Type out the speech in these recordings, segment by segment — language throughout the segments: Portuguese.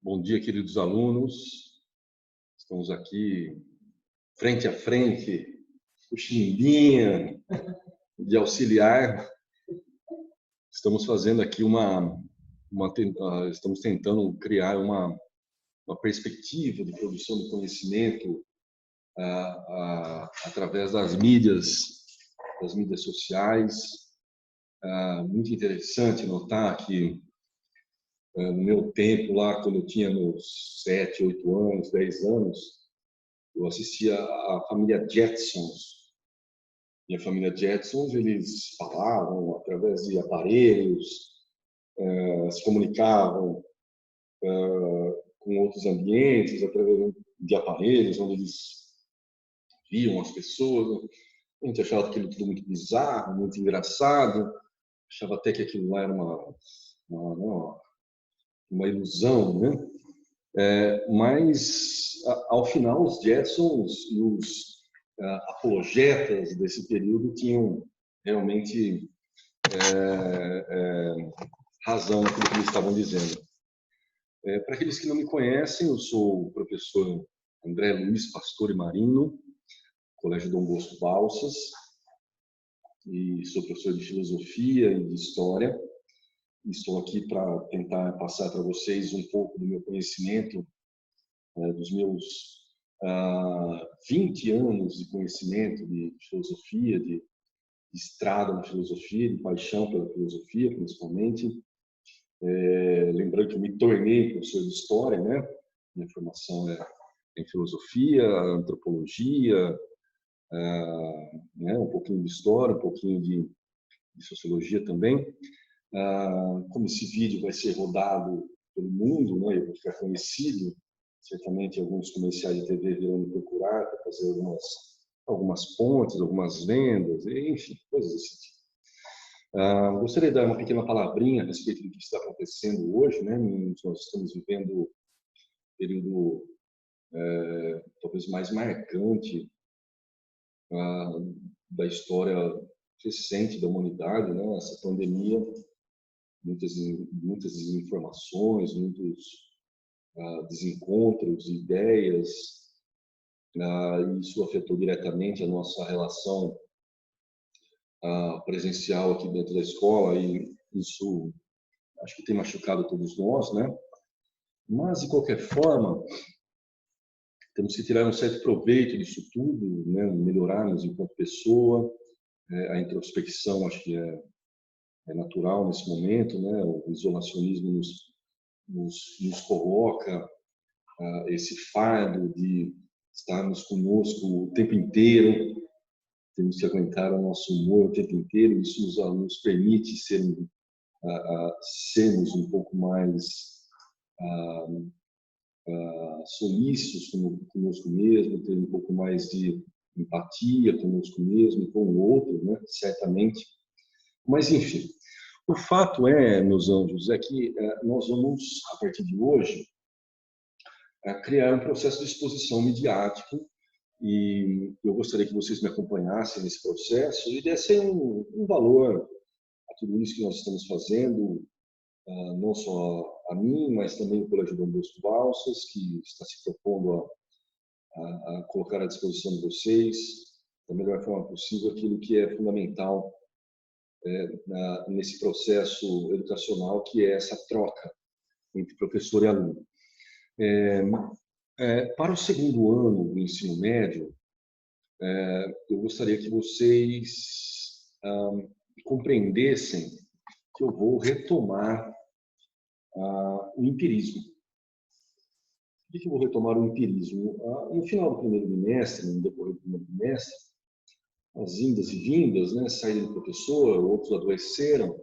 Bom dia, queridos alunos. Estamos aqui frente a frente, o Chimbinha de auxiliar. Estamos fazendo aqui estamos tentando criar uma perspectiva de produção de conhecimento através das mídias sociais. Muito interessante notar que no meu tempo lá, quando eu tinha meus 7, 8 anos, 10 anos, eu assistia a família Jetsons. E a família Jetsons, eles falavam através de aparelhos, se comunicavam com outros ambientes, através de aparelhos, onde eles viam as pessoas. A gente achava aquilo tudo muito bizarro, muito engraçado. Achava até que aquilo lá era uma ilusão, né? Mas, ao final, os Jetsons e os apologetas desse período tinham realmente razão naquilo que eles estavam dizendo. Para aqueles que não me conhecem, eu sou o professor André Luiz Pastore Marino, Colégio Dom Bosco Balsas, e sou professor de Filosofia e de História. Estou aqui para tentar passar para vocês um pouco do meu conhecimento, dos meus 20 anos de conhecimento de filosofia, de estrada na filosofia, de paixão pela filosofia, principalmente. Lembrando que eu me tornei professor de História, né? Minha formação é em filosofia, antropologia, né? Um pouquinho de História, um pouquinho de Sociologia também. Como esse vídeo vai ser rodado pelo mundo, né? Eu vou ficar conhecido, certamente alguns comerciais de TV virão me procurar para fazer algumas pontes, algumas vendas, enfim, coisas desse tipo. Gostaria de dar uma pequena palavrinha a respeito do que está acontecendo hoje, né? Nós estamos vivendo um período talvez mais marcante da história recente da humanidade, né? Essa pandemia, muitas desinformações, muitos desencontros de ideias, e isso afetou diretamente a nossa relação presencial aqui dentro da escola, e isso acho que tem machucado todos nós, né? Mas, de qualquer forma, temos que tirar um certo proveito disso tudo, né? Melhorarmos enquanto pessoa. A introspecção acho que é natural nesse momento, né? O isolacionismo nos coloca esse fardo de estarmos conosco o tempo inteiro. Temos que aguentar o nosso humor o tempo inteiro. Isso nos permite sermos um pouco mais solícitos conosco mesmo, ter um pouco mais de empatia conosco mesmo e com o outro, né? Certamente. Mas, enfim, o fato é, meus anjos, é que nós vamos, a partir de hoje, criar um processo de exposição midiático, e eu gostaria que vocês me acompanhassem nesse processo e dessem um valor a tudo isso que nós estamos fazendo, não só a mim, mas também o Colégio Dom Bosco Balsas, que está se propondo a colocar à disposição de vocês, da melhor forma possível, aquilo que é fundamental nesse processo educacional, que é essa troca entre professor e aluno. Para o segundo ano do ensino médio, eu gostaria que vocês compreendessem que eu vou retomar o empirismo. Por que eu vou retomar o empirismo? No final do primeiro bimestre, no decorrer do primeiro bimestre, as indas e vindas, né, saíram do professor, outros adoeceram,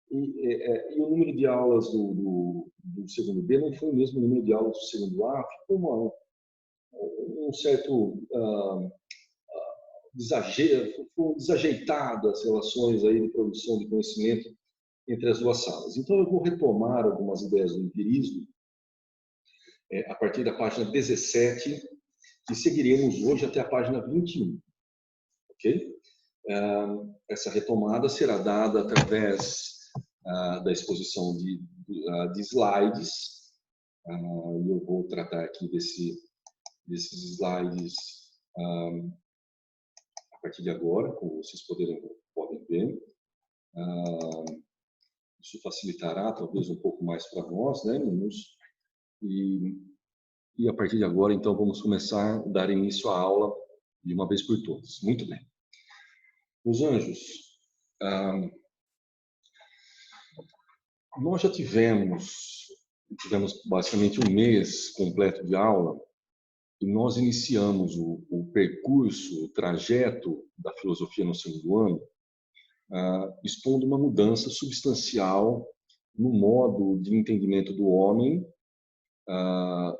e o número de aulas do segundo B não foi o mesmo número de aulas do segundo A, ficou um certo foram desajeitadas as relações aí de produção de conhecimento entre as duas salas. Então, eu vou retomar algumas ideias do empirismo a partir da página 17, e seguiremos hoje até a página 21. Ok? Essa retomada será dada através da exposição de slides, E eu vou tratar aqui desses slides a partir de agora, como vocês podem ver. Isso facilitará talvez um pouco mais para nós, né, meninos? E a partir de agora, então, vamos começar a dar início à aula de uma vez por todas. Muito bem. Os anjos, nós já tivemos basicamente um mês completo de aula e nós iniciamos o percurso, o trajeto da filosofia no segundo ano, expondo uma mudança substancial no modo de entendimento do homem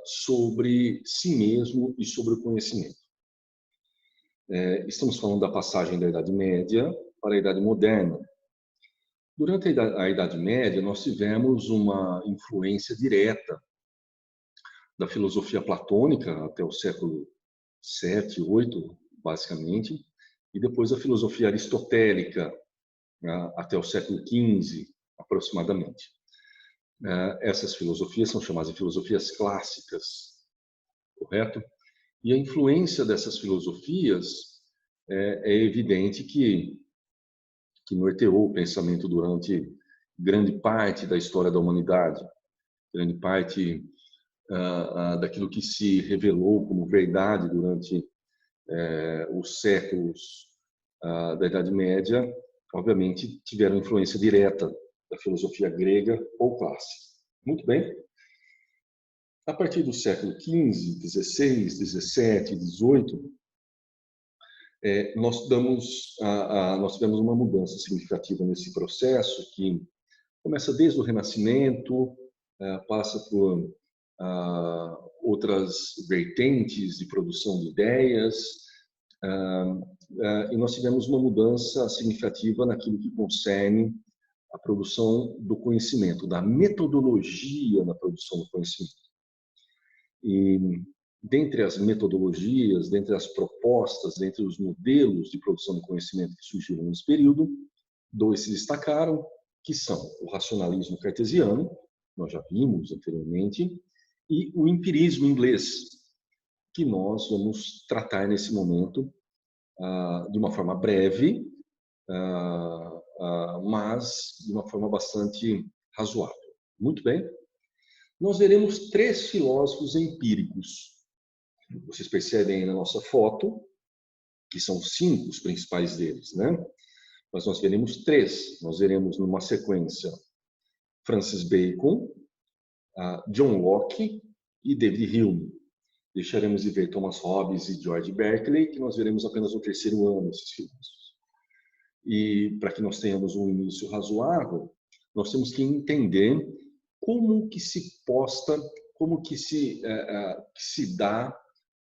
sobre si mesmo e sobre o conhecimento. Estamos falando da passagem da Idade Média para a Idade Moderna. Durante a Idade Média, nós tivemos uma influência direta da filosofia platônica até o século VII, VIII, basicamente, e depois a filosofia aristotélica até o século XV, aproximadamente. Essas filosofias são chamadas de filosofias clássicas, correto? E a influência dessas filosofias é evidente que norteou o pensamento durante grande parte da história da humanidade, grande parte daquilo que se revelou como verdade durante os séculos da Idade Média, obviamente tiveram influência direta da filosofia grega ou clássica. Muito bem. A partir do século XV, XVI, XVII, XVIII, nós tivemos uma mudança significativa nesse processo que começa desde o Renascimento, passa por outras vertentes de produção de ideias, e nós tivemos uma mudança significativa naquilo que concerne a produção do conhecimento, da metodologia na produção do conhecimento. E dentre as metodologias, dentre as propostas, dentre os modelos de produção de conhecimento que surgiram nesse período, dois se destacaram, que são o racionalismo cartesiano, nós já vimos anteriormente, e o empirismo inglês, que nós vamos tratar nesse momento de uma forma breve, mas de uma forma bastante razoável. Muito bem. Nós veremos três filósofos empíricos. Vocês percebem aí na nossa foto, que são 5 os principais deles, né? Mas nós veremos 3. Nós veremos numa sequência Francis Bacon, John Locke e David Hume. Deixaremos de ver Thomas Hobbes e George Berkeley, que nós veremos apenas no terceiro ano esses filósofos. E para que nós tenhamos um início razoável, nós temos que entender como que se posta, como que se dá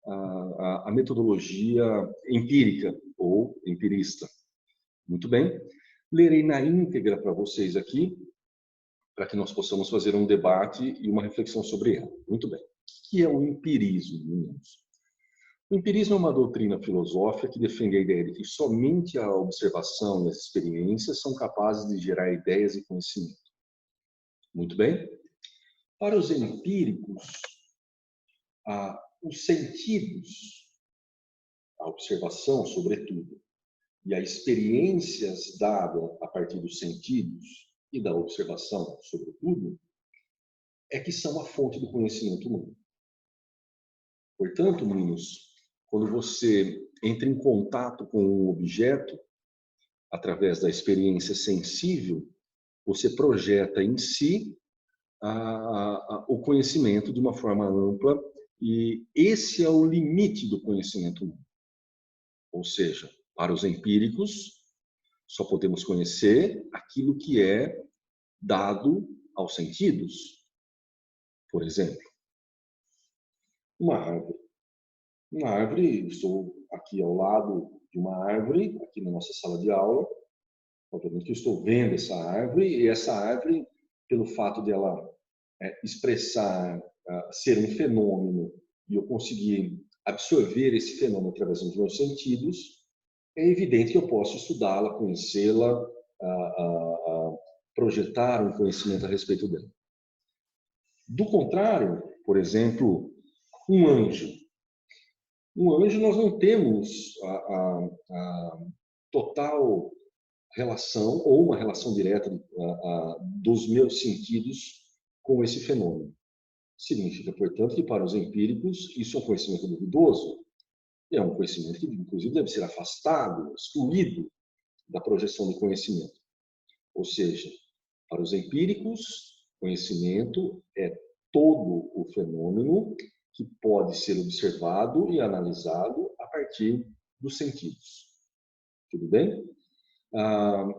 a metodologia empírica ou empirista. Muito bem. Lerei na íntegra para vocês aqui, para que nós possamos fazer um debate e uma reflexão sobre ela. Muito bem. O que é o empirismo, meninos? O empirismo é uma doutrina filosófica que defende a ideia de que somente a observação e as experiências são capazes de gerar ideias e conhecimento. Muito bem. Para os empíricos, os sentidos, a observação, sobretudo, e as experiências dadas a partir dos sentidos e da observação, sobretudo, é que são a fonte do conhecimento humano. Portanto, meninos, quando você entra em contato com um objeto, através da experiência sensível, você projeta em si o conhecimento de uma forma ampla, e esse é o limite do conhecimento humano. Ou seja, para os empíricos, só podemos conhecer aquilo que é dado aos sentidos. Por exemplo, uma árvore. Uma árvore, estou aqui ao lado de uma árvore, aqui na nossa sala de aula. Obviamente que eu estou vendo essa árvore, e essa árvore, pelo fato de ela expressar, ser um fenômeno, e eu conseguir absorver esse fenômeno através dos meus sentidos, é evidente que eu posso estudá-la, conhecê-la, projetar um conhecimento a respeito dela. Do contrário, por exemplo, um anjo. Um anjo, nós não temos a total relação ou uma relação direta dos meus sentidos com esse fenômeno. Significa, portanto, que para os empíricos isso é um conhecimento duvidoso, é um conhecimento que, inclusive, deve ser afastado, excluído da projeção de conhecimento. Ou seja, para os empíricos, conhecimento é todo o fenômeno que pode ser observado e analisado a partir dos sentidos. Tudo bem?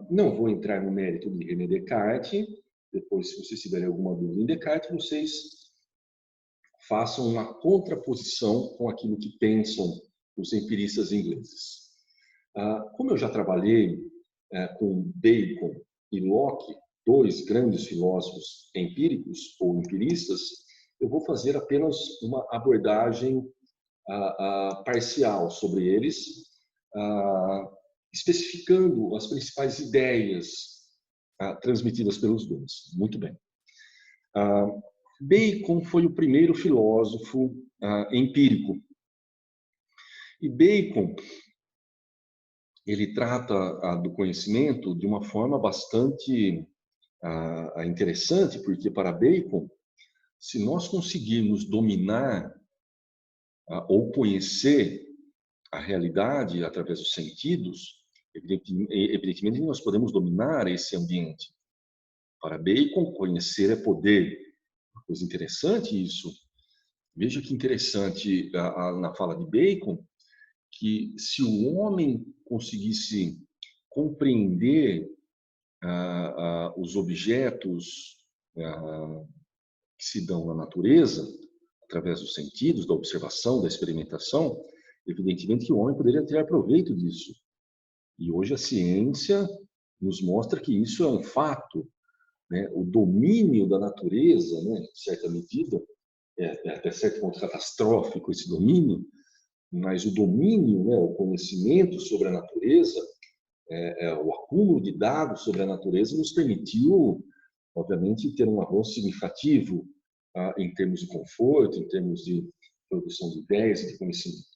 Não vou entrar no mérito de René Descartes. Depois, se vocês tiverem alguma dúvida em Descartes, vocês façam uma contraposição com aquilo que pensam os empiristas ingleses. Como eu já trabalhei com Bacon e Locke, dois grandes filósofos empíricos ou empiristas, eu vou fazer apenas uma abordagem parcial sobre eles, especificando as principais ideias transmitidas pelos dois. Muito bem. Bacon foi o primeiro filósofo empírico. E Bacon, ele trata do conhecimento de uma forma bastante interessante, porque para Bacon, se nós conseguirmos dominar ou conhecer a realidade através dos sentidos, evidentemente nós podemos dominar esse ambiente. Para Bacon, conhecer é poder. Uma coisa interessante isso. Veja que interessante na fala de Bacon, que se o homem conseguisse compreender os objetos que se dão na natureza, através dos sentidos, da observação, da experimentação, evidentemente que o homem poderia tirar proveito disso. E hoje a ciência nos mostra que isso é um fato, né? O domínio da natureza, né, em certa medida, até certo ponto catastrófico esse domínio, mas o domínio, né, o conhecimento sobre a natureza, o acúmulo de dados sobre a natureza nos permitiu, obviamente, ter um avanço significativo em termos de conforto, em termos de produção de ideias e de conhecimento.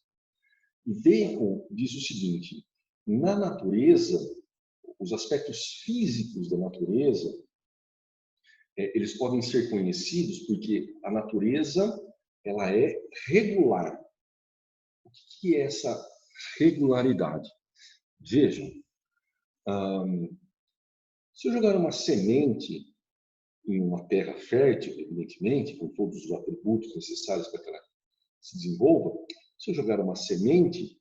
E Bacon diz o seguinte: na natureza, os aspectos físicos da natureza, eles podem ser conhecidos porque a natureza ela é regular. O que é essa regularidade? Vejam, se eu jogar uma semente em uma terra fértil, evidentemente, com todos os atributos necessários para que ela se desenvolva, se eu jogar uma semente,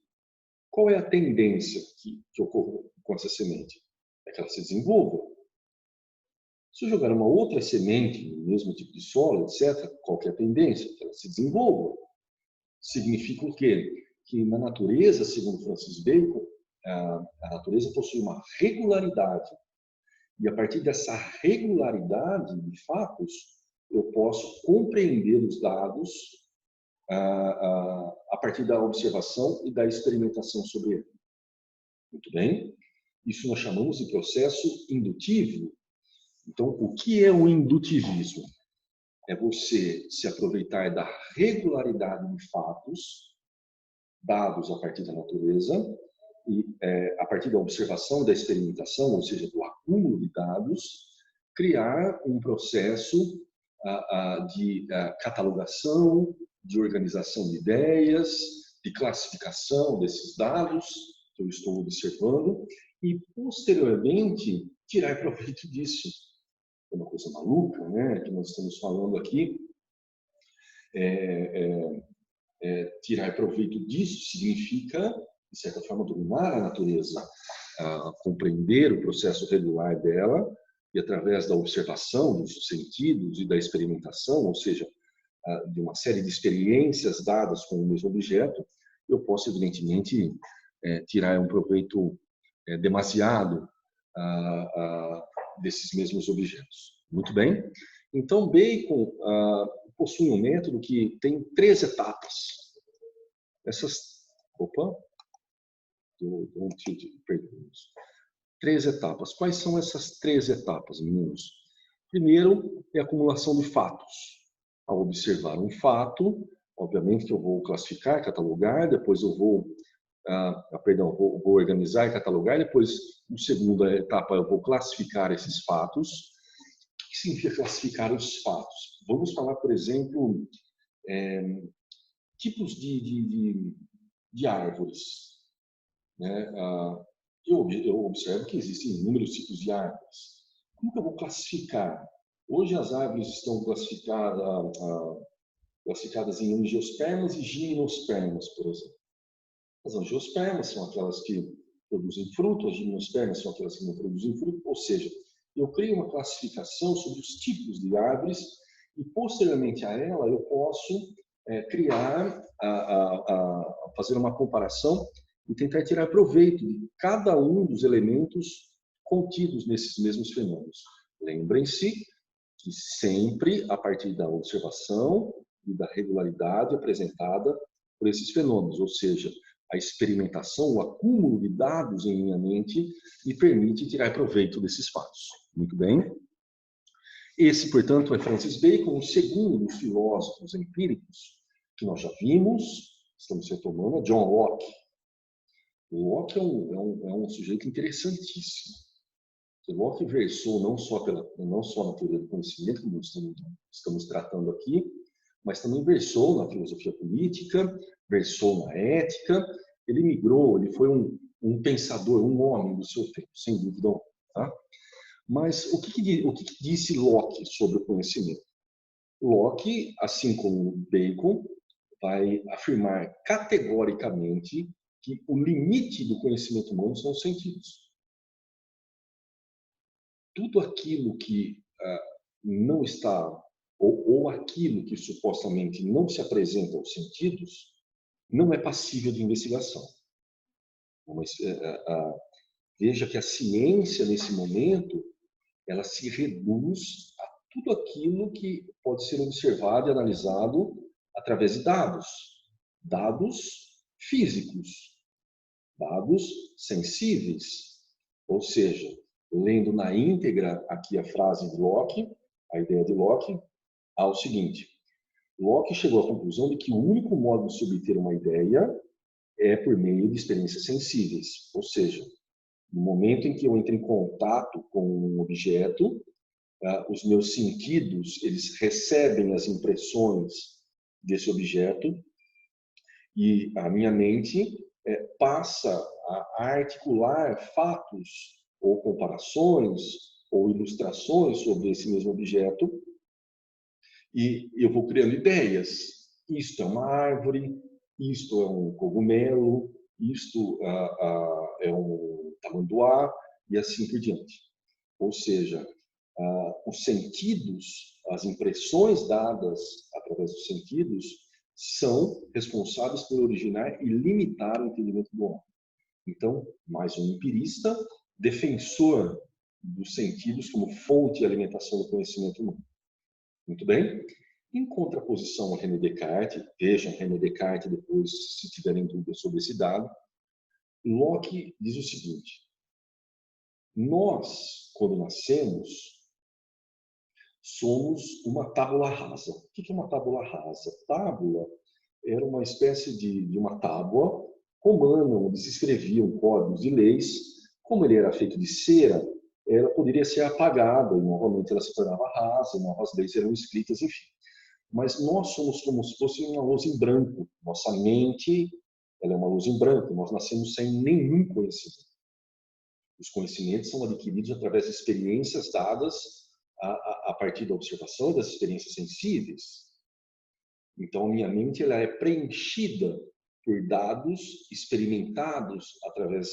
qual é a tendência que ocorre com essa semente? É que ela se desenvolva. Se eu jogar uma outra semente no mesmo tipo de solo, etc., qual é a tendência? Que ela se desenvolva. Significa o quê? Que na natureza, segundo Francis Bacon, a natureza possui uma regularidade. E a partir dessa regularidade de fatos, eu posso compreender os dados a partir da observação e da experimentação sobre ele. Muito bem? Isso nós chamamos de processo indutivo. Então, o que é o indutivismo? É você se aproveitar da regularidade de fatos dados a partir da natureza e a partir da observação e da experimentação, ou seja, do acúmulo de dados, criar um processo de catalogação, de organização de ideias, de classificação desses dados que eu estou observando e, posteriormente, tirar proveito disso. É uma coisa maluca, né, que nós estamos falando aqui. Tirar proveito disso significa, de certa forma, dominar a natureza, compreender o processo regular dela e, através da observação dos sentidos e da experimentação, ou seja, de uma série de experiências dadas com o mesmo objeto, eu posso, evidentemente, tirar um proveito demasiado desses mesmos objetos. Muito bem? Então, Bacon possui um método que tem 3 etapas. Perdão. 3 etapas. Quais são essas 3 etapas, meninos? Primeiro é a acumulação de fatos. ao observar um fato, obviamente que eu vou classificar, catalogar, depois eu vou, vou organizar e catalogar, depois, na segunda etapa, eu vou classificar esses fatos. O que significa classificar os fatos? Vamos falar, por exemplo, tipos de árvores, né? Eu observo que existem inúmeros tipos de árvores. Como que eu vou classificar? Hoje as árvores estão classificadas em angiospermas e gimnospermas, por exemplo. As angiospermas são aquelas que produzem fruto, as gimnospermas são aquelas que não produzem fruto, ou seja, eu crio uma classificação sobre os tipos de árvores e, posteriormente a ela, eu posso criar, fazer uma comparação e tentar tirar proveito de cada um dos elementos contidos nesses mesmos fenômenos. Lembrem-se que sempre a partir da observação e da regularidade apresentada por esses fenômenos, ou seja, a experimentação, o acúmulo de dados em minha mente me permite tirar proveito desses fatos. Muito bem? Esse, portanto, é Francis Bacon, o segundo dos filósofos empíricos que nós já vimos, estamos retomando, é John Locke. O Locke é um sujeito interessantíssimo. O Locke versou não só na teoria do conhecimento, como estamos tratando aqui, mas também versou na filosofia política, versou na ética. Ele migrou, ele foi um pensador, um homem do seu tempo, sem dúvida alguma. Tá? Mas o que disse Locke sobre o conhecimento? Locke, assim como Bacon, vai afirmar categoricamente que o limite do conhecimento humano são os sentidos. Tudo aquilo que não está, ou aquilo que supostamente não se apresenta aos sentidos, não é passível de investigação. Mas, veja que a ciência, nesse momento, ela se reduz a tudo aquilo que pode ser observado e analisado através de dados. Dados físicos, dados sensíveis. Ou seja, lendo na íntegra aqui a frase de Locke, a ideia de Locke, há o seguinte: Locke chegou à conclusão de que o único modo de se obter uma ideia é por meio de experiências sensíveis. Ou seja, no momento em que eu entro em contato com um objeto, os meus sentidos, eles recebem as impressões desse objeto e a minha mente passa a articular fatos ou comparações ou ilustrações sobre esse mesmo objeto e eu vou criando ideias. Isto é uma árvore, isto é um cogumelo, isto é um tamanduá e assim por diante. Ou seja, os sentidos, as impressões dadas através dos sentidos são responsáveis por originar e limitar o entendimento do homem. Então, mais um empirista, defensor dos sentidos como fonte e alimentação do conhecimento humano. Muito bem? Em contraposição a René Descartes, vejam René Descartes depois, se tiverem dúvidas sobre esse dado, Locke diz o seguinte: nós, quando nascemos, somos uma tábula rasa. O que é uma tábula rasa? Tábula era uma espécie de uma tábua romana, onde se escreviam códigos de leis. Como ele era feito de cera, ela poderia ser apagada e novamente ela se tornava rasa, e novas leis eram escritas, enfim. Mas nós somos como se fosse uma luz em branco. Nossa mente, ela é uma luz em branco. Nós nascemos sem nenhum conhecimento. Os conhecimentos são adquiridos através de experiências dadas a partir da observação das experiências sensíveis. Então, minha mente ela é preenchida por dados experimentados através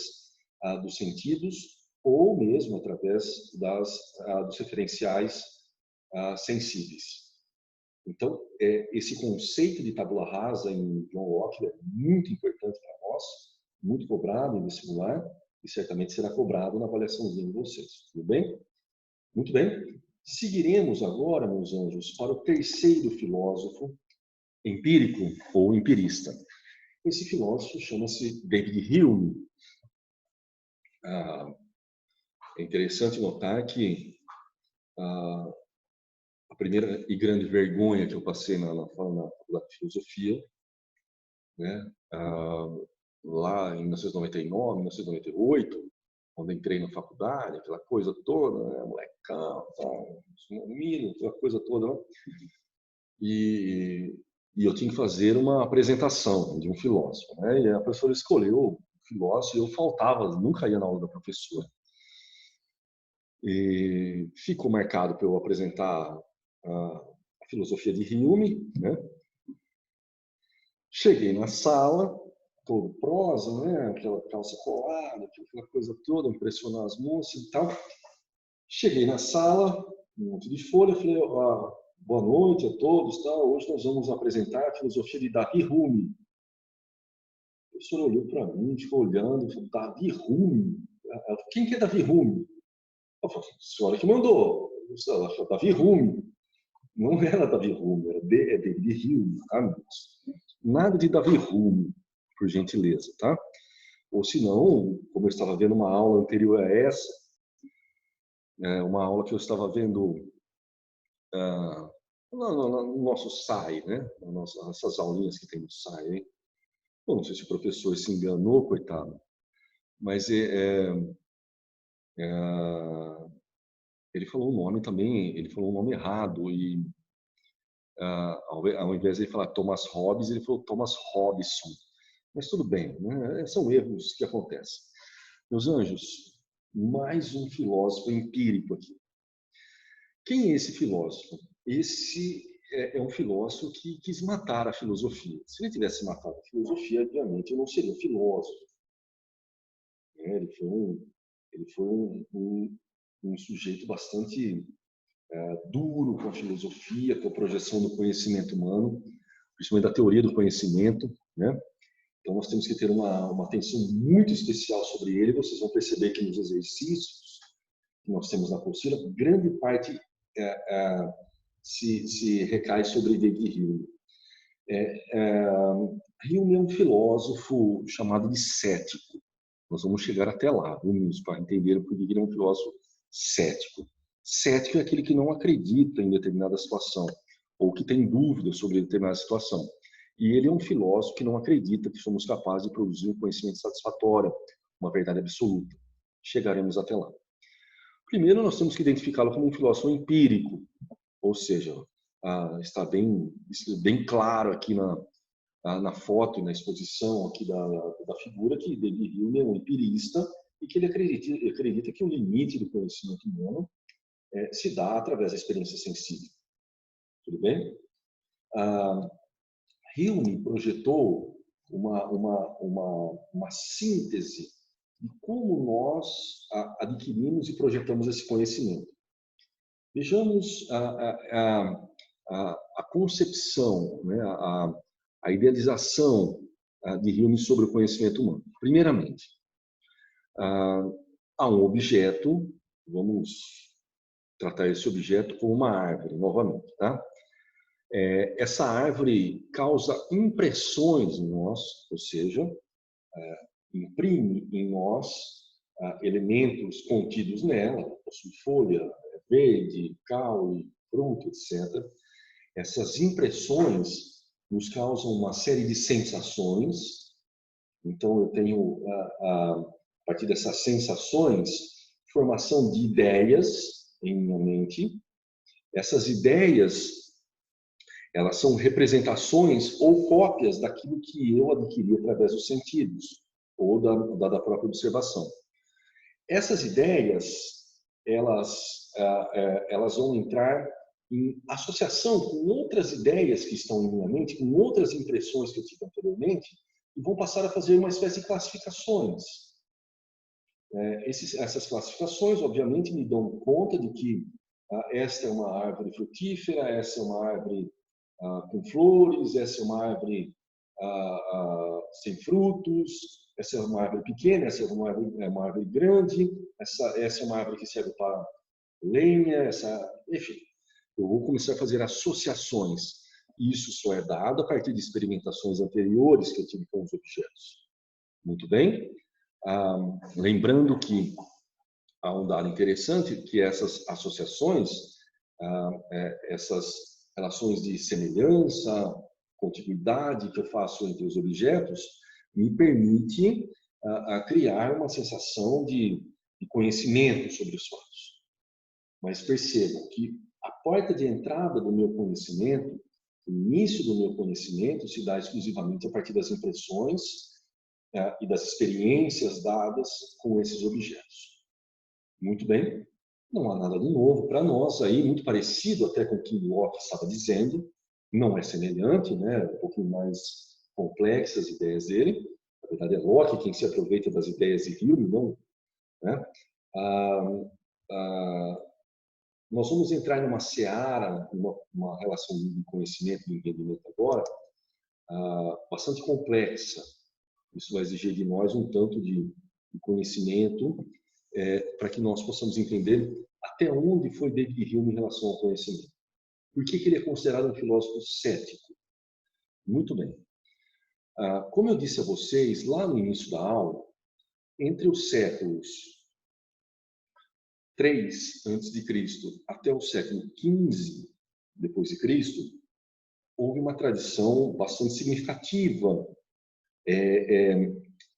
dos sentidos ou mesmo através dos referenciais sensíveis. Então, esse conceito de tabula rasa em John Locke é muito importante para nós, muito cobrado em vestibular e certamente será cobrado na avaliaçãozinha de vocês. Tudo bem? Muito bem. Seguiremos agora, meus anjos, para o terceiro filósofo empírico ou empirista. Esse filósofo chama-se David Hume. É interessante notar que a primeira e grande vergonha que eu passei na faculdade de filosofia, né? Lá em 1999, 1998, quando entrei na faculdade, aquela coisa toda, né? Molecão, tal, menino, aquela coisa toda, né? E eu tinha que fazer uma apresentação de um filósofo, né? E a professora escolheu o filósofo e eu faltava, nunca ia na aula da professora. E ficou marcado para eu apresentar a filosofia de Hume, né? Cheguei na sala, todo prosa, né? Aquela calça colada, aquela coisa toda, impressionar as moças e tal. Cheguei na sala, um monte de folha, falei, boa noite a todos, tal. Hoje nós vamos apresentar a filosofia de Davi Hume. A professora olhou para mim, ficou olhando, falou, Davi Hume? Quem que é Davi Hume? Eu falei, a senhora que mandou. Ela falou, Davi Hume. Não era Davi Hume, era David Hume, tá? Nada de Davi Hume, por gentileza, tá? Ou se não, como eu estava vendo uma aula anterior a essa, uma aula que eu estava vendo no nosso SAI, né? Essas aulinhas que tem no SAI, hein? Bom, não sei se o professor se enganou, coitado, mas ele falou um nome também, ele falou um nome errado e ao invés de ele falar Thomas Hobbes, ele falou Thomas Robson. Mas tudo bem, né? São erros que acontecem. Meus anjos, mais um filósofo empírico aqui. Quem é esse filósofo? Esse é um filósofo que quis matar a filosofia. Se ele tivesse matado a filosofia, obviamente, eu não seria filósofo. Ele foi um sujeito bastante duro com a filosofia, com a projeção do conhecimento humano, principalmente da teoria do conhecimento, né? Então, nós temos que ter uma atenção muito especial sobre ele. Vocês vão perceber que nos exercícios que nós temos na apostila, grande parte se recai sobre David Hume. Hume é um filósofo chamado de cético. Nós vamos chegar até lá, para entender por que ele é um filósofo cético. Cético é aquele que não acredita em determinada situação, ou que tem dúvidas sobre determinada situação. E ele é um filósofo que não acredita que somos capazes de produzir um conhecimento satisfatório, uma verdade absoluta. Chegaremos até lá. Primeiro, nós temos que identificá-lo como um filósofo empírico, ou seja, está bem claro aqui na foto e na exposição aqui da figura que David Hume é um empirista e que ele acredita que o limite do conhecimento humano se dá através da experiência sensível. Tudo bem? Hume projetou uma síntese de como nós adquirimos e projetamos esse conhecimento. Vejamos a concepção, né, a idealização de Hume sobre o conhecimento humano. Primeiramente, há um objeto, vamos tratar esse objeto como uma árvore, novamente, tá? Essa árvore causa impressões em nós, ou seja, imprime em nós elementos contidos nela, possui folha verde, caule, fruto, etc. Essas impressões nos causam uma série de sensações. Então, eu tenho, a partir dessas sensações, formação de ideias em minha mente. Essas ideias, elas são representações ou cópias daquilo que eu adquiri através dos sentidos ou da própria observação. Essas ideias, elas vão entrar em associação com outras ideias que estão em minha mente, com outras impressões que eu tive anteriormente, e vão passar a fazer uma espécie de classificações. Essas classificações, obviamente, me dão conta de que esta é uma árvore frutífera, essa é uma árvore com flores, essa é uma árvore sem frutos, essa é uma árvore pequena, essa é uma árvore grande, essa é uma árvore que serve para lenha, enfim. Eu vou começar a fazer associações. Isso só é dado a partir de experimentações anteriores que eu tive com os objetos. Muito bem? Lembrando que há um dado interessante, que essas associações, essas relações de semelhança, contiguidade que eu faço entre os objetos, me permite criar uma sensação de conhecimento sobre os fatos. Mas percebam que a porta de entrada do meu conhecimento, o início do meu conhecimento, se dá exclusivamente a partir das impressões e das experiências dadas com esses objetos. Muito bem, não há nada de novo para nós aí, muito parecido até com o que Locke estava dizendo, não é semelhante, né? Um pouquinho mais complexas as ideias dele. Na verdade é Locke quem se aproveita das ideias de Hume, não, né? Nós vamos entrar numa seara, uma relação de conhecimento e entendimento agora, bastante complexa. Isso vai exigir de nós um tanto de conhecimento para que nós possamos entender até onde foi David Hume em relação ao conhecimento. Por que ele é considerado um filósofo cético? Muito bem. Como eu disse a vocês lá no início da aula, entre os séculos 3 a.C. até o século 15 depois de Cristo, houve uma tradição bastante significativa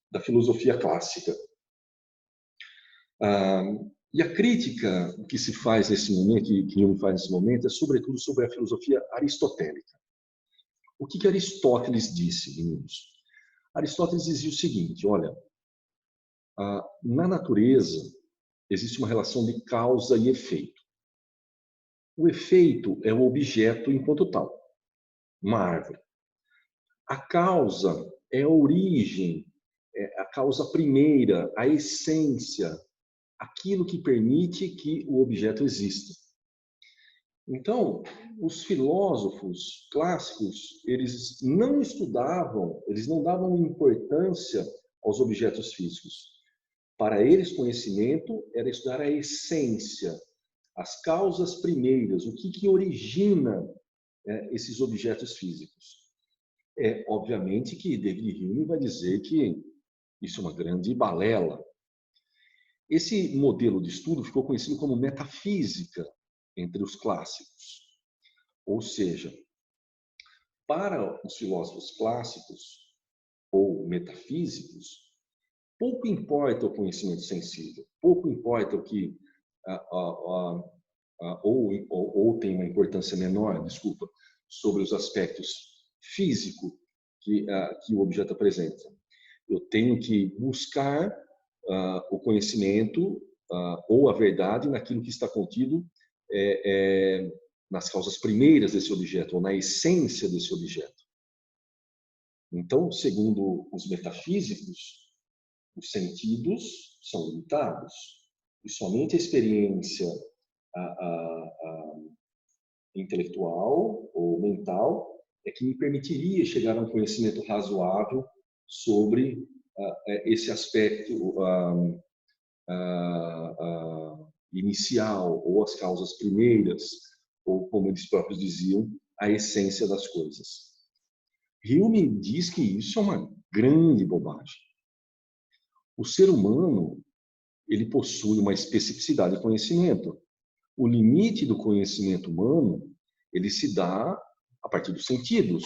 da filosofia clássica. E a crítica que se faz nesse momento, que Hume faz nesse momento, é sobretudo sobre a filosofia aristotélica. O que Aristóteles disse, meninos? Aristóteles dizia o seguinte: olha, na natureza existe uma relação de causa e efeito. O efeito é o objeto enquanto tal, uma árvore. A causa é a origem, a causa primeira, a essência, aquilo que permite que o objeto exista. Então, os filósofos clássicos, eles não estudavam, eles não davam importância aos objetos físicos. Para eles, conhecimento era estudar a essência, as causas primeiras, o que origina esses objetos físicos. Obviamente que David Hume vai dizer que isso é uma grande balela. Esse modelo de estudo ficou conhecido como metafísica entre os clássicos. Ou seja, para os filósofos clássicos ou metafísicos, pouco importa o conhecimento sensível, pouco importa o que ou tem uma importância menor, desculpa, sobre os aspectos físicos que o objeto apresenta. Eu tenho que buscar o conhecimento ou a verdade naquilo que está contido nas causas primeiras desse objeto, ou na essência desse objeto. Então, segundo os metafísicos, os sentidos são limitados e somente a experiência intelectual ou mental é que me permitiria chegar a um conhecimento razoável sobre esse aspecto inicial, ou as causas primeiras, ou, como eles próprios diziam, a essência das coisas. Hume diz que isso é uma grande bobagem. O ser humano, ele possui uma especificidade de conhecimento. O limite do conhecimento humano, ele se dá a partir dos sentidos.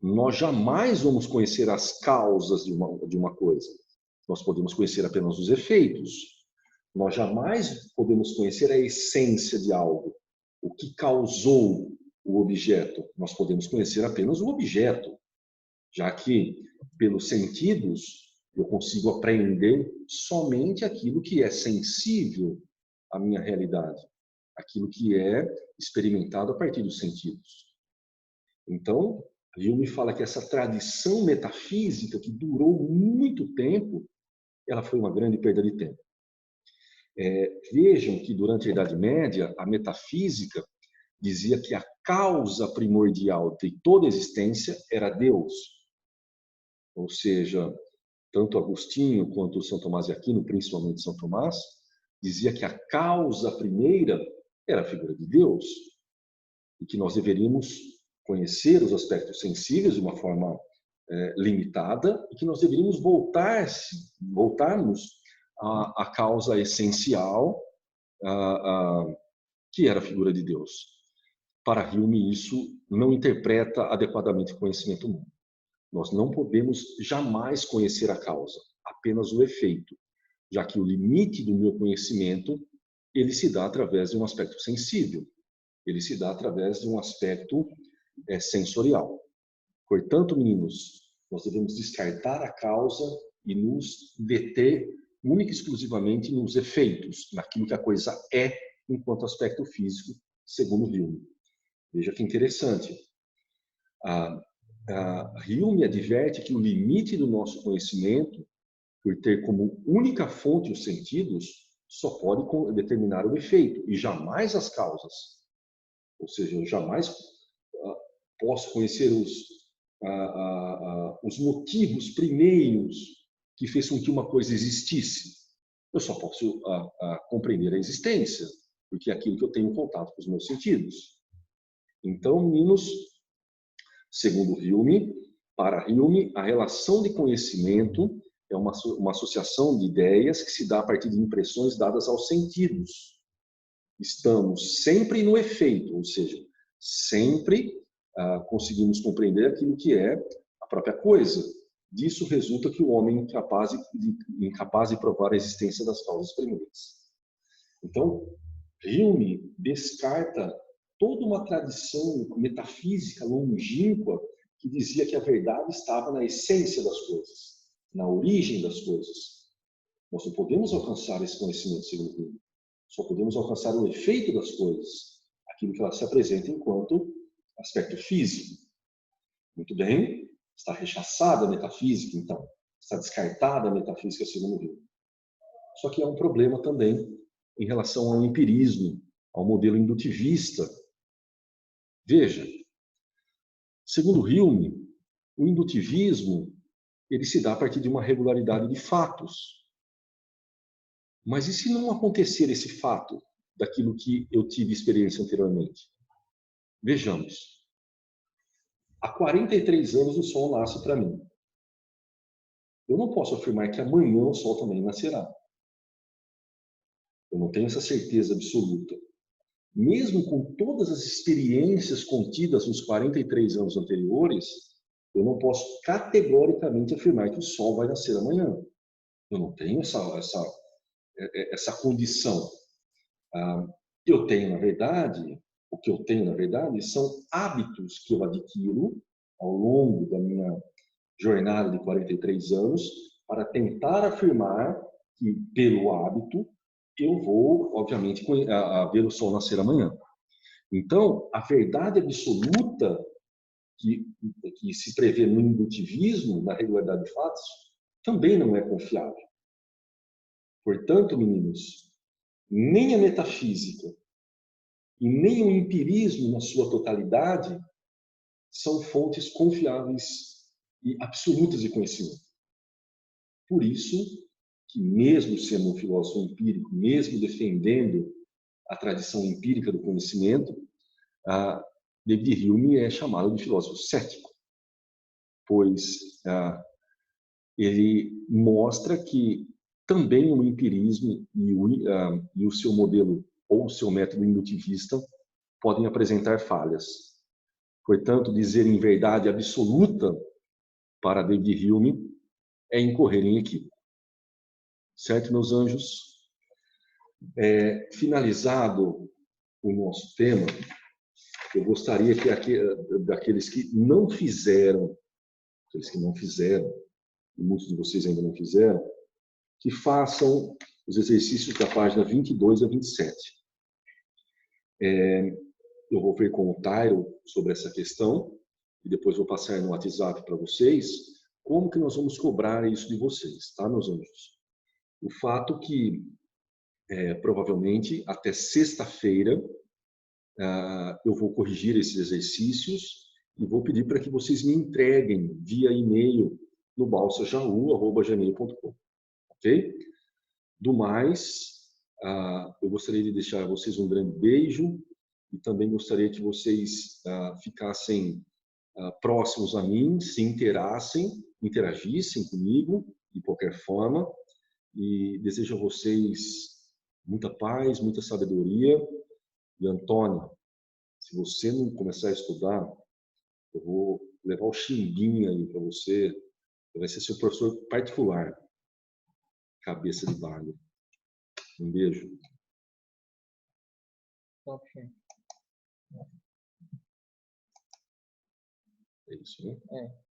Nós jamais vamos conhecer as causas de uma coisa. Nós podemos conhecer apenas os efeitos. Nós jamais podemos conhecer a essência de algo. O que causou o objeto. Nós podemos conhecer apenas o objeto, já que, pelos sentidos, eu consigo apreender somente aquilo que é sensível à minha realidade, aquilo que é experimentado a partir dos sentidos. Então, Hume fala que essa tradição metafísica, que durou muito tempo, ela foi uma grande perda de tempo. Vejam que, durante a Idade Média, a metafísica dizia que a causa primordial de toda a existência era Deus. Ou seja, tanto Agostinho quanto São Tomás de Aquino, principalmente São Tomás, dizia que a causa primeira era a figura de Deus e que nós deveríamos conhecer os aspectos sensíveis de uma forma limitada e que nós deveríamos voltarmos à causa essencial, que era a figura de Deus. Para Hume, isso não interpreta adequadamente o conhecimento humano. Nós não podemos jamais conhecer a causa, apenas o efeito, já que o limite do meu conhecimento, ele se dá através de um aspecto sensível, ele se dá através de um aspecto sensorial. Portanto, meninos, nós devemos descartar a causa e nos deter única e exclusivamente nos efeitos, naquilo que a coisa é enquanto aspecto físico, segundo Hume. Veja que interessante. Hume adverte que o limite do nosso conhecimento, por ter como única fonte os sentidos, só pode determinar o efeito e jamais as causas. Ou seja, eu jamais posso conhecer os motivos primeiros que fez com que uma coisa existisse. Eu só posso compreender a existência, porque é aquilo que eu tenho contato com os meus sentidos. Então, meninos, segundo Hume, para Hume, a relação de conhecimento é uma associação de ideias que se dá a partir de impressões dadas aos sentidos. Estamos sempre no efeito, ou seja, sempre conseguimos compreender aquilo que é a própria coisa. Disso resulta que o homem é incapaz de provar a existência das causas primeiras. Então, Hume descarta toda uma tradição metafísica longínqua que dizia que a verdade estava na essência das coisas, na origem das coisas. Nós não podemos alcançar esse conhecimento, segundo Hume. Só podemos alcançar o efeito das coisas, aquilo que ela se apresenta enquanto aspecto físico. Muito bem, está rechaçada a metafísica, então. Está descartada a metafísica, segundo Hume. Só que há um problema também em relação ao empirismo, ao modelo indutivista. Veja, segundo Hume, o indutivismo ele se dá a partir de uma regularidade de fatos. Mas e se não acontecer esse fato daquilo que eu tive experiência anteriormente? Vejamos. Há 43 anos o sol nasce para mim. Eu não posso afirmar que amanhã o sol também nascerá. Eu não tenho essa certeza absoluta. Mesmo com todas as experiências contidas nos 43 anos anteriores, eu não posso categoricamente afirmar que o sol vai nascer amanhã. Eu não tenho essa condição. Eu tenho, na verdade, o que eu tenho, na verdade, são hábitos que eu adquiro ao longo da minha jornada de 43 anos para tentar afirmar que, pelo hábito, eu vou, obviamente, ver o sol nascer amanhã. Então, a verdade absoluta que se prevê no indutivismo, na regularidade de fatos, também não é confiável. Portanto, meninos, nem a metafísica e nem o empirismo na sua totalidade são fontes confiáveis e absolutas de conhecimento. Por isso que, mesmo sendo um filósofo empírico, mesmo defendendo a tradição empírica do conhecimento, David Hume é chamado de filósofo cético, pois ele mostra que também o empirismo e o seu modelo ou o seu método indutivista podem apresentar falhas. Portanto, dizer em verdade absoluta para David Hume é incorrer em equívoco. Certo, meus anjos? Finalizado o nosso tema, eu gostaria que daqueles que não fizeram, e muitos de vocês ainda não fizeram, que façam os exercícios da página 22 a 27. Eu vou ver com o Tyro sobre essa questão e depois vou passar no WhatsApp para vocês como que nós vamos cobrar isso de vocês, tá, meus anjos? O fato que, provavelmente, até sexta-feira, eu vou corrigir esses exercícios e vou pedir para que vocês me entreguem via e-mail no balsajaú@gmail.com, ok? Do mais, eu gostaria de deixar a vocês um grande beijo e também gostaria que vocês ficassem próximos a mim, se interagissem comigo de qualquer forma, e desejo a vocês muita paz, muita sabedoria E Antônio, se você não começar a estudar, eu vou levar o Chimbinha aí para você. Vai ser seu professor particular. Cabeça de bagre. Um beijo. É isso, né? É.